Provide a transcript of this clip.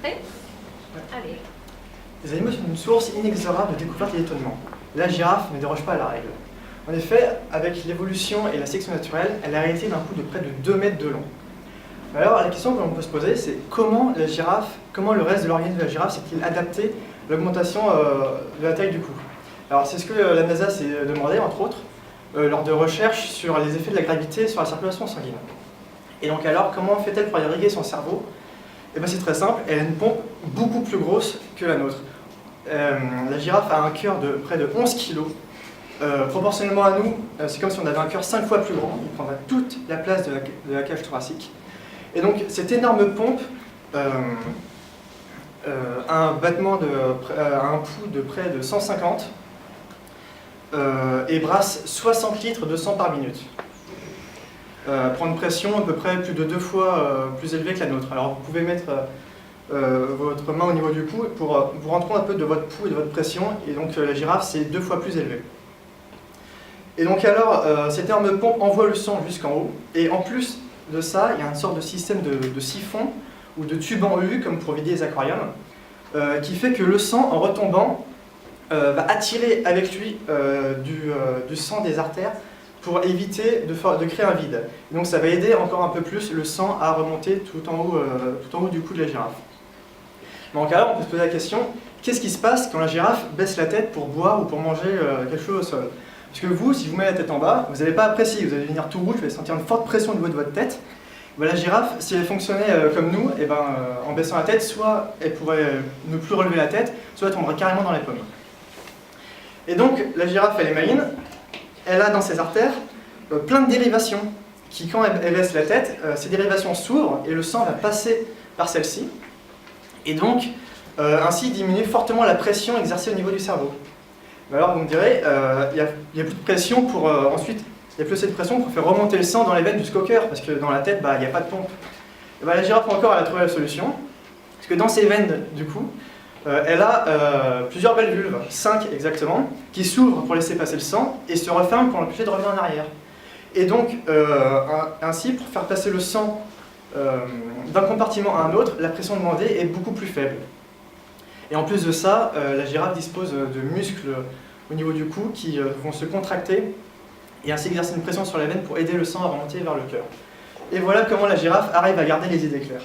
Prêt? Allez. Les animaux sont une source inexorable de découverte et d'étonnement. La girafe ne déroge pas à la règle. En effet, avec l'évolution et la sélection naturelle, elle a hérité d'un coup de près de 2 mètres de long. Alors la question que l'on peut se poser, c'est comment le reste de l'organisme de la girafe s'est-il adapté à l'augmentation de la taille du cou? Alors c'est ce que la NASA s'est demandé, entre autres, lors de recherches sur les effets de la gravité sur la circulation sanguine. Et donc alors, comment fait-elle pour irriguer son cerveau? Eh bien c'est très simple, elle a une pompe beaucoup plus grosse que la nôtre. La girafe a un cœur de près de 11 kg. Proportionnellement à nous, c'est comme si on avait un cœur 5 fois plus grand, il prendra toute la place de la cage thoracique. Et donc cette énorme pompe a un battement un pouls de près de 150 et brasse 60 litres de sang par minute. Prend une pression à peu près plus de 2 fois plus élevée que la nôtre. Alors vous pouvez mettre votre main au niveau du cou pour vous rendre compte un peu de votre pouls et de votre pression, et donc la girafe c'est 2 fois plus élevé. Et donc alors, cette énorme pompe envoie le sang jusqu'en haut, et en plus de ça, il y a une sorte de système de siphon ou de tube en U, comme pour vider les aquariums, qui fait que le sang, en retombant, va attirer avec lui du sang des artères pour éviter de créer un vide. Et donc ça va aider encore un peu plus le sang à remonter tout en haut du cou de la girafe. Donc alors on peut se poser la question, qu'est-ce qui se passe quand la girafe baisse la tête pour boire ou pour manger quelque chose au sol? Parce que vous, si vous mettez la tête en bas, vous n'allez pas apprécier, vous allez devenir tout rouge, vous allez sentir une forte pression au niveau de votre tête. Ben, la girafe, si elle fonctionnait comme nous, et en baissant la tête, soit elle pourrait ne plus relever la tête, soit elle tomberait carrément dans les pommes. Et donc la girafe, elle est maligne, elle a dans ses artères plein de dérivations, qui quand elle baisse la tête, ces dérivations s'ouvrent et le sang va passer par celle-ci, et donc ainsi diminuer fortement la pression exercée au niveau du cerveau. Alors vous me direz, il n'y a plus de pression pour ensuite, il n'y a plus assez de pression pour faire remonter le sang dans les veines jusqu'au cœur, parce que dans la tête, il n'y a pas de pompe. Et la girafe encore, elle a trouvé la solution, parce que dans ses veines, du coup, elle a plusieurs valvules, 5 exactement, qui s'ouvrent pour laisser passer le sang et se referment pour l'empêcher de revenir en arrière. Et donc, ainsi, pour faire passer le sang d'un compartiment à un autre, la pression demandée est beaucoup plus faible. Et en plus de ça, la girafe dispose de muscles au niveau du cou qui vont se contracter et ainsi exercer une pression sur les veines pour aider le sang à remonter vers le cœur. Et voilà comment la girafe arrive à garder les idées claires.